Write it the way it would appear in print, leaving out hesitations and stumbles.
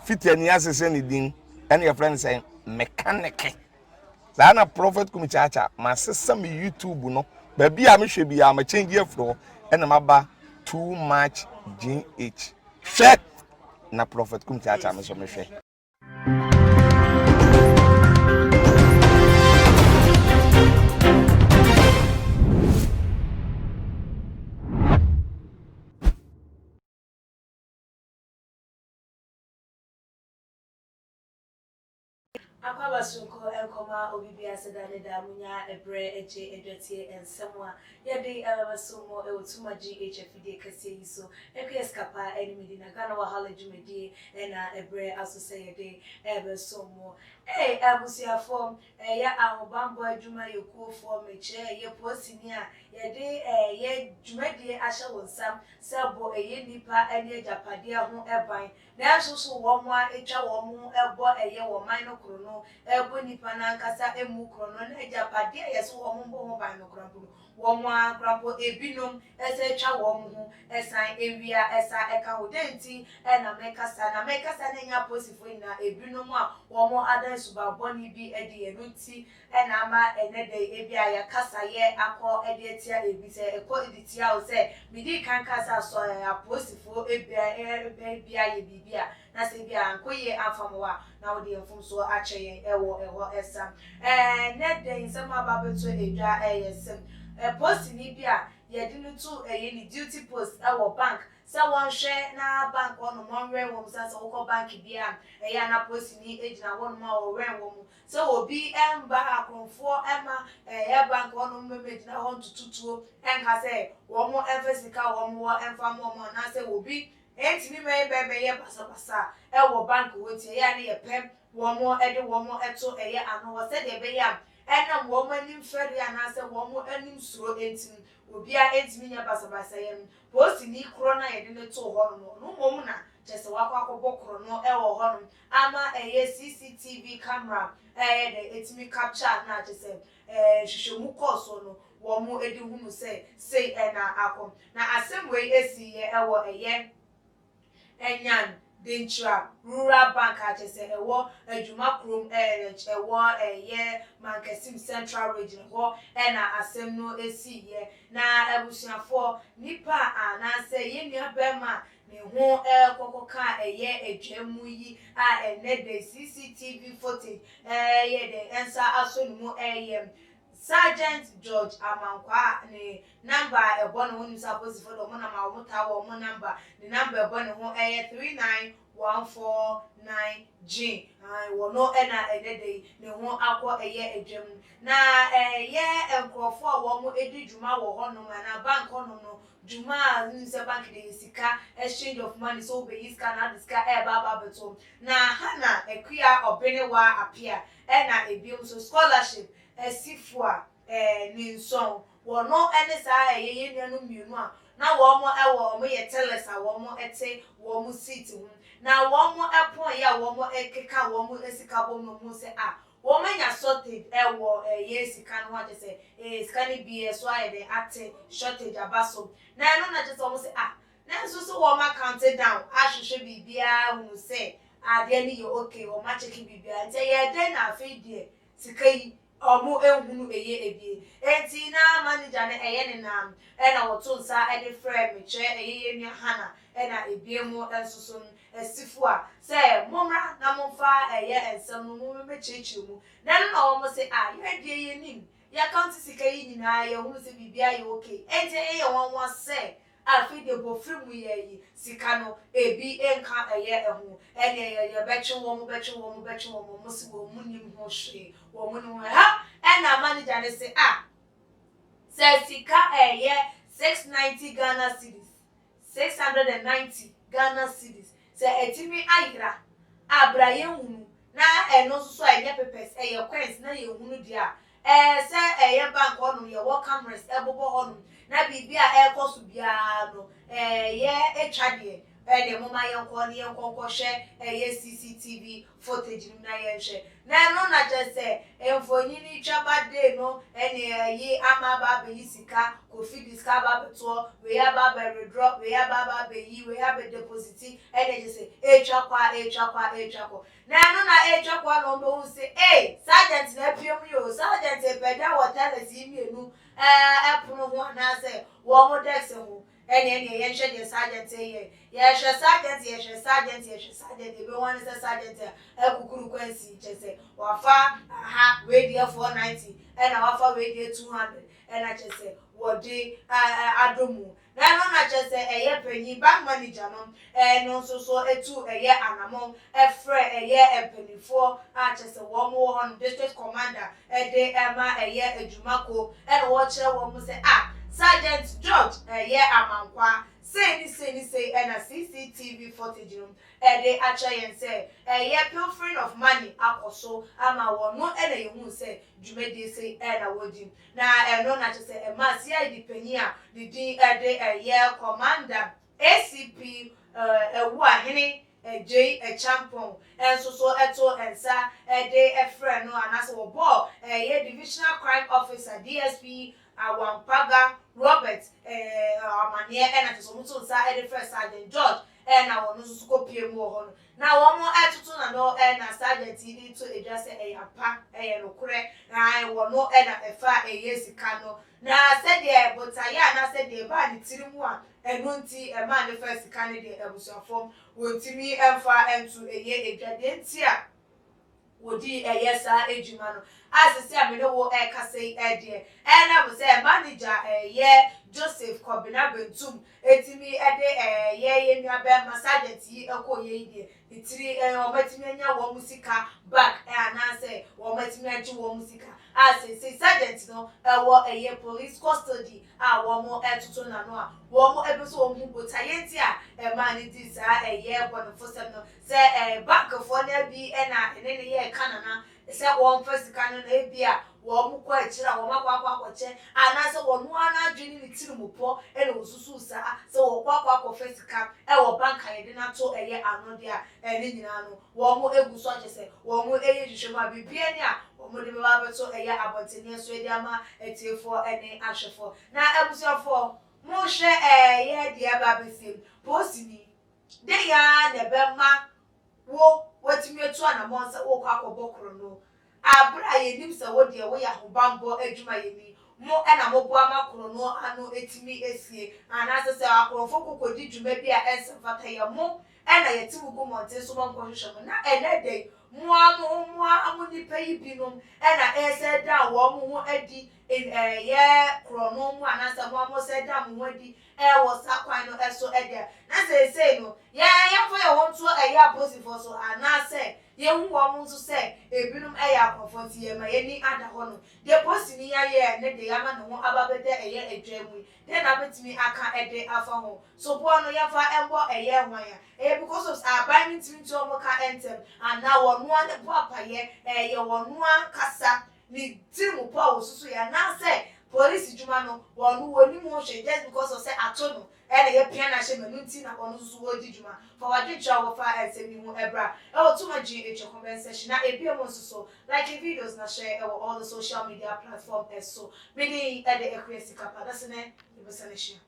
fitani asese ne din ene your friend say mechanic na prophet kumichacha ma sesa me YouTube no ba bia me hwe bia ma change afro ene maba too much gh hwe na prophet kumichacha me so me hwe Akwa sunko enkoma obibia sedane da munya ebre eje edwetie ensemwa yede abasumo ewotuma GHFD kase yiso ekeskapa enimidi na kana wahala jumedi na ebre asoseyede abasumo abusiafo ya ahobambo adwuma yekuofo meche ye posinia yede ye jumedi ahya wonsam sebo nipa ene japade ho eban na soso wo mo etwa wo mo ebo wo man no kro no ebo nipa na nkasa emu kro no na japade yeso wo mo bo ban no krampo wo mo akrampo ebinom ese etwa wo mo ho esan ewia esa eka ho denti na mekasa na nya posifo na ebinom a wo mo adan suba boni bi edi enuti na ama enede ebia ya kasa ye akọ edi etia ebise eko editia o se midi kan kasa so ya posifo ebia ye bibia na se bia ankoye afamwa na wo de mfum so akyeye ewo esam ne de nsam ababeto edwa yesem post ni bia ye de no to ni duty post ewo bank se won hwe na bank ono monwe wo sa so ko bank bia na post ni ejina won ma wo wen wo mu se obi emba akonfo ema bank ono mmemme jina ho ntututuo enka se wo mo emfasika wo mo emfa mo na se obi entimi me bebe ye basa ewo bank wotie ya na ye pem wo mo ede wo mo eto ano wo se de be ya enam wo mo anim feri ana se wo mo anim suro entimi obi a entimi nya basa ye post ni kro na ye de ne to ho no mom na jese wakwa akobokro no ewo ho no ama CCTV camera de etimi capture na jese hwehwemu course no wo mo edi hunu say na akom na asem we esi ye ewo enyan dentra rural bank ajese ewo adwuma krom ewo mankasim central region ho na asem no esi ye na abusuafo nipa anase ye nua bema ne ho kokoka edwamu yi enede CCTV footage ye de ensa asonimu Sergeant George Amankwa ne number ebo no wonu suppose for do mo na ma wo ta wo mo number the number ebo ne ho 39149G wo no na edede ne ho akọ edwam na enkrofo a wo mo edi dwuma wo ho no na bank ho no dwuma nse bank de sika exchange of money so be iska na diska baba beto na hana ekua obenewa apia na ebiom so scholarship esifua ni nson wono ene sa ye nuanu mienu a na wo mo ewo mo ye telesa wo mo ete wo mo seat hu na wo mo epon ya wo mo ekeka wo mo esika bo mo se wo manya shortage ewo ye sika no ha se sika ni bi so aye de ate shortage abaso na no na je so mo se na so wo ma count down ahwehwe bibia hu se ade ni yo okay wo ma check bibia nte ye de na afi de sika yi omu ehunu ebie enti na manager na ne nam na woto nsa de frɛ me kyerɛ nua hana na ebie mu ensoso esifu a sɛ momra na momfa ensɛm no mo me kyerɛkyerɛ mu na no na wo mo se ye die ye nim ya count sika yi nyinaa ye hunu se bibia ye okay enti ye won won sɛ afi de bo free mu ye sika no ebi enka eho ene ye betwe wo mo si wo mu nim ho hwe wo mu no ha na manager ne say say sika 690 Ghana cedis 690 Ghana cedis say etimi ayira abraye hunu na eno so enye pepes coins na ye hunu dia say bank ono ye wo cameras ebobo ono na bibia ekoso bia no etwa de de mama yenko share CCTV footage na yen hwe na no na je say emfonyi ni twaba day no yi ama ba be yisika kofi discover beto we ya ba be drop we ya ba be yi we ya be deposit je say etwakwa na no na etwakwa no be hu say sergeant na piem yo sergeant e peda water le si mienu epono ho na say wo mo dex ho yen hwe de sergeant ye sergeant ebe wan say sergeant ekukuru kwansi je say wafa we dey 490 na wafa we dey 200 na je say wo dey adomu na no na je say panyi bank manager no so etu anamon efre empanifo a je say wo mo ho district commander de ema adwumako na wo kire wo mo say Sergeant George amankwa say na CCTV footage de acha yen say pilfering of money akoso ama wono na yehu say dwumedi say na wodi na no na say ma CID panyi a the din de commander ACP ewu ahene J champon enso so eto ensa de efre no anase wo ball divisional crime officer DSP Awampaga Robert amane na to so mutu nsa de first sergeant George na wono so ko pie mu ho no na wo mo etoto na no na sergeant idi to edwase eyapa no kure na wono na efa sika no na se de botaya na se de ba ni tirimu a enu nti ma ne first sika ne de ebusuafom wontimi emfa entu edwade nti a wodi sa ejuma no asisi amene wo kasei de na bo say manager Joseph Kobina Bentum etimi de ye nua be sergeant yi ekoye de itiri o matimi anya wo musika back na say wo matimi agi wo musika asisi sergeant no wo police custody wo mo etuto na no a wo mo ebeso wo mu botayenti a ma ni di sa bonfosem no say back for na bi na ene ye kanana say wo first kan na bi a wo mu kwa akira wo makwa che ana say wo no ana adwini ni tirimupo ene osusu sa say wo kwa first kan wo banka ye de na to ano dia ene nyina no wo mu eguso che say wo mu hwehwemu a bibia ni a wo mu de ba beto abontene so edi ama etiefo ene ahwefo na ebusuafo mo hwe ye dia ba besim postini de ya ne bema wo watimi etu anamon se wo kwa akobokro no abra ye nim se wo de wo ya hobambo adwuma ye ni mo na mo bo amakro no ano etimi esie ana se akrofo kokodi dwuma bi a ensefata ye mo na yetimu gu monte so mo hwehwe na enede mo amonipa yi binom na se da wo mo ho adi ye krono mu ana se mo se da mo ho adi wo sakwan no eso ede na se no ye fo ye won to apostle so ana se ye hu wo mo so se ebinom akrofo ti ye ma ye ni ada ho no de post ni ye ne de yama no ho ababede adwamu de na betimi aka ede afa ho so bo no ye fa embo hwan ya because of aban ntimi to mo ka entem and now wo no ne papa ye wo no kasa ni timu pa wo susu ya na say police juma no wo no woni mo hwe just because of say ato no ye pia na hye manu nti na wo susu wo di juma for wa dwetwa wo fa ensemi hu ebra wo tuma GH comment section na ebia mo susu like videos na share all the social media platform so many the ekwesi kapa that's ne ibesane share